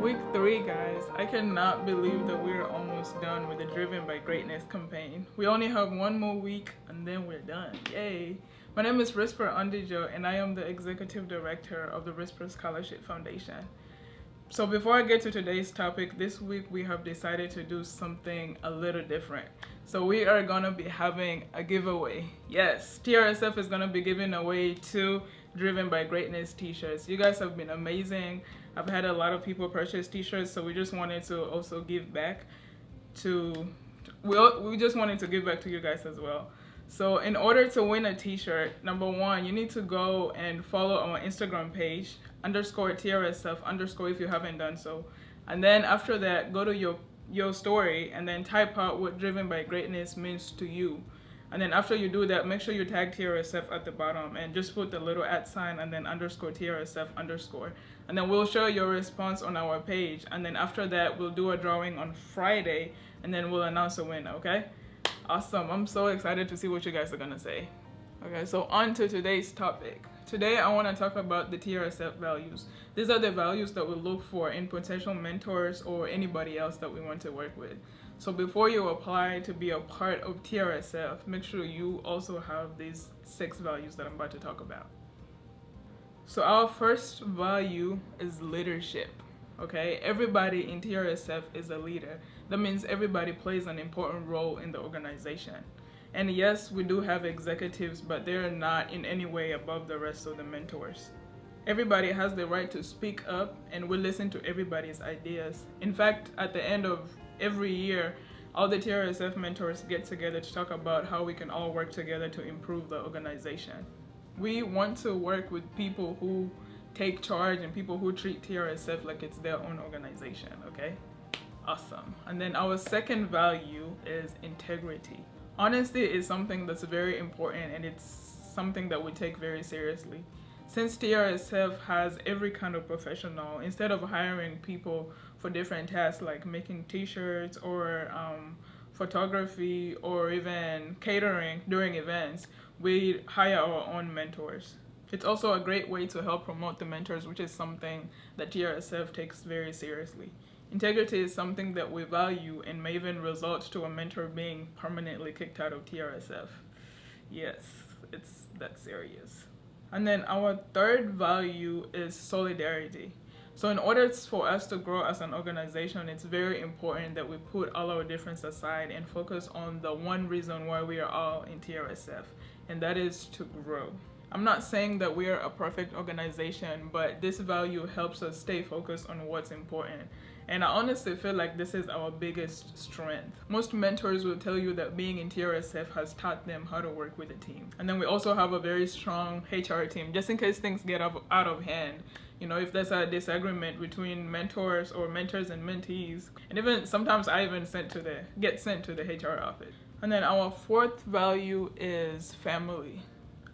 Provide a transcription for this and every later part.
Week 3, guys. I cannot believe that we're almost done with the Driven by Greatness campaign. We only have one more week and then we're done. Yay! My name is Risper Undijo and I am the Executive Director of the Risper Scholarship Foundation. So before I get to today's topic, this week we have decided to do something a little different. So we are gonna be having a giveaway. Yes, TRSF is gonna be giving away 2 Driven by Greatness t-shirts. You guys have been amazing. I've had a lot of people purchase t-shirts, so we just wanted to also give back to, we just wanted to give back to you guys as well. So in order to win a t-shirt, number 1, you need to go and follow our Instagram page, _TRSF_ if you haven't done so. And then after that, go to your story and then type out what Driven by Greatness means to you. And then after you do that, make sure you tag TRSF at the bottom and just put the little @ and then _TRSF_. And then we'll show your response on our page. And then after that, we'll do a drawing on Friday and then we'll announce a winner, okay? Awesome. I'm so excited to see what you guys are gonna say. Okay, so on to today's topic. Today, I want to talk about the TRSF values. These are the values that we look for in potential mentors or anybody else that we want to work with. So before you apply to be a part of TRSF, make sure you also have these 6 values that I'm about to talk about. So our first value is leadership. Okay, everybody in TRSF is a leader. That means everybody plays an important role in the organization. And yes, we do have executives, but they're not in any way above the rest of the mentors. Everybody has the right to speak up, and we listen to everybody's ideas. In fact, at the end of every year, all the TRSF mentors get together to talk about how we can all work together to improve the organization. We want to work with people who take charge and people who treat TRSF like it's their own organization, okay? Awesome. And then our second value is integrity. Honesty is something that's very important and it's something that we take very seriously. Since TRSF has every kind of professional, instead of hiring people for different tasks like making t-shirts or photography or even catering during events, we hire our own mentors. It's also a great way to help promote the mentors, which is something that TRSF takes very seriously. Integrity is something that we value and may even result to a mentor being permanently kicked out of TRSF. Yes, it's that serious. And then our third value is solidarity. So in order for us to grow as an organization, it's very important that we put all our differences aside and focus on the one reason why we are all in TRSF, and that is to grow. I'm not saying that we are a perfect organization, but this value helps us stay focused on what's important. And I honestly feel like this is our biggest strength. Most mentors will tell you that being in TRSF has taught them how to work with a team. And then we also have a very strong HR team, just in case things get out of hand. You know, if there's a disagreement between mentors or mentors and mentees, and even sometimes I even get sent to the HR office. And then our fourth value is family.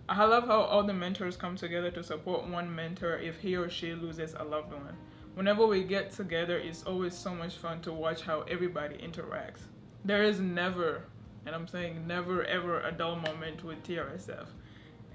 I love how all the mentors come together to support one mentor if he or she loses a loved one. Whenever we get together, it's always so much fun to watch how everybody interacts. There is never, and I'm saying never ever, a dull moment with TRSF.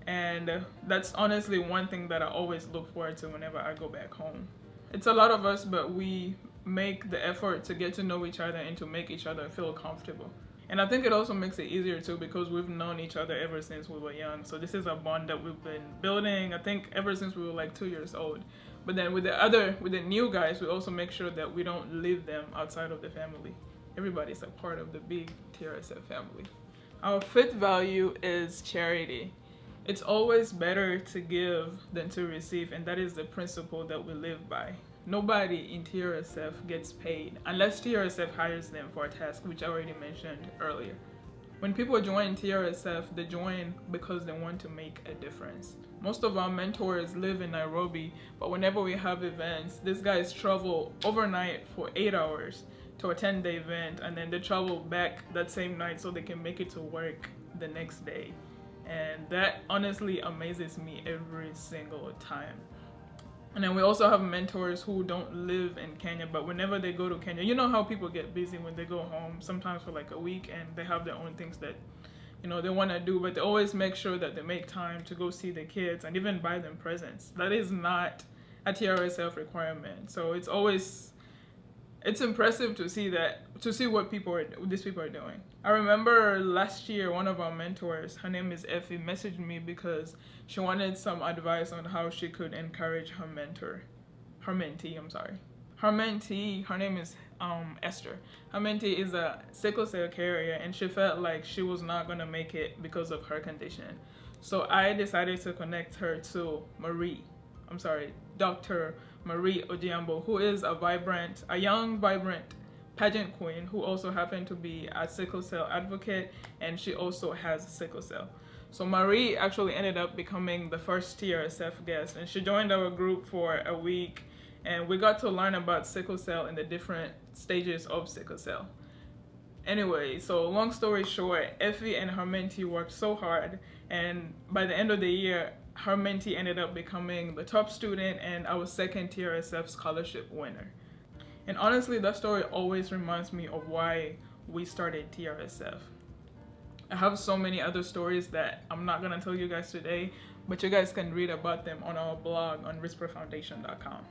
And that's honestly one thing that I always look forward to whenever I go back home. It's a lot of us, but we make the effort to get to know each other and to make each other feel comfortable. And I think it also makes it easier too because we've known each other ever since we were young. So this is a bond that we've been building, I think, ever since we were like 2 years old. But then with the new guys, we also make sure that we don't leave them outside of the family. Everybody's a part of the big TRSF family. Our fifth value is charity. It's always better to give than to receive, and that is the principle that we live by. Nobody in TRSF gets paid unless TRSF hires them for a task, which I already mentioned earlier. When people join TRSF, they join because they want to make a difference. Most of our mentors live in Nairobi, but whenever we have events, these guys travel overnight for 8 hours to attend the event, and then they travel back that same night so they can make it to work the next day. And that honestly amazes me every single time. And then we also have mentors who don't live in Kenya, but whenever they go to Kenya, you know how people get busy when they go home, sometimes for like a week, and they have their own things that, you know, they want to do, but they always make sure that they make time to go see the kids and even buy them presents. That is not a TRSF requirement. So it's always it's impressive to see what these people are doing. I remember last year one of our mentors, her name is Effie, messaged me because she wanted some advice on how she could encourage her mentee, her name is Esther. Her mentee is a sickle cell carrier, and she felt like she was not gonna make it because of her condition. So I decided to connect her to Dr. Marie Odiambo, who is a young, vibrant pageant queen who also happened to be a sickle cell advocate, and she also has sickle cell. So Marie actually ended up becoming the first TRSF guest, and she joined our group for a week, and we got to learn about sickle cell and the different stages of sickle cell. Anyway, so long story short, Effie and her mentee worked so hard, and by the end of the year, her mentee ended up becoming the top student and our second TRSF scholarship winner. And honestly, that story always reminds me of why we started TRSF. I have so many other stories that I'm not gonna tell you guys today, but you guys can read about them on our blog on risperfoundation.com.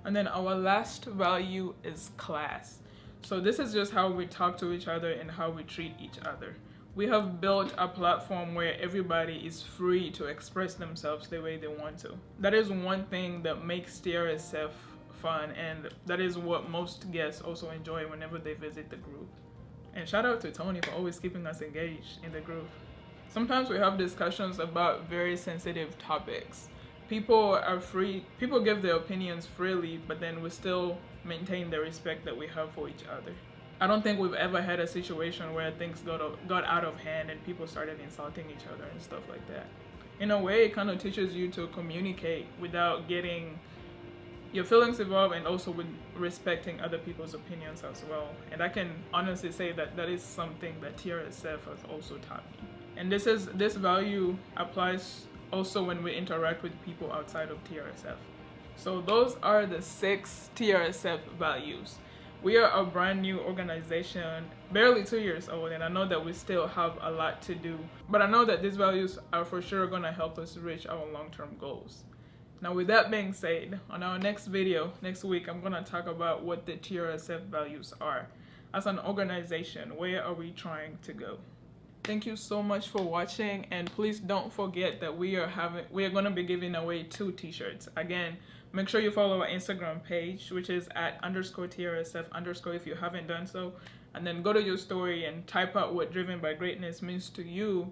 And then our last value is class. So this is just how we talk to each other and how we treat each other. We have built a platform where everybody is free to express themselves the way they want to. That is one thing that makes TRSF fun, and that is what most guests also enjoy whenever they visit the group. And shout out to Tony for always keeping us engaged in the group. Sometimes we have discussions about very sensitive topics. People give their opinions freely, but then we still maintain the respect that we have for each other. I don't think we've ever had a situation where things got out of hand and people started insulting each other and stuff like that. In a way, it kind of teaches you to communicate without getting your feelings involved, and also with respecting other people's opinions as well. And I can honestly say that that is something that TRSF has also taught me. And this value applies also when we interact with people outside of TRSF. So those are the 6 TRSF values. We are a brand new organization, barely 2 years old, and I know that we still have a lot to do, but I know that these values are for sure gonna help us reach our long-term goals. Now with that being said, on our next video, next week, I'm gonna talk about what the TRSF values are. As an organization, where are we trying to go? Thank you so much for watching, and please don't forget that we are going to be giving away 2 t-shirts. Again, make sure you follow our Instagram page, which is @_TRSF_ if you haven't done so, and then go to your story and type out what Driven by Greatness means to you,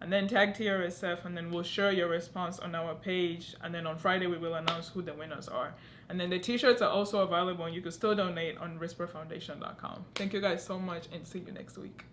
and then tag TRSF, and then we'll share your response on our page, and then on Friday we will announce who the winners are. And then the t-shirts are also available, and you can still donate on risperfoundation.com. Thank you guys so much, and see you next week.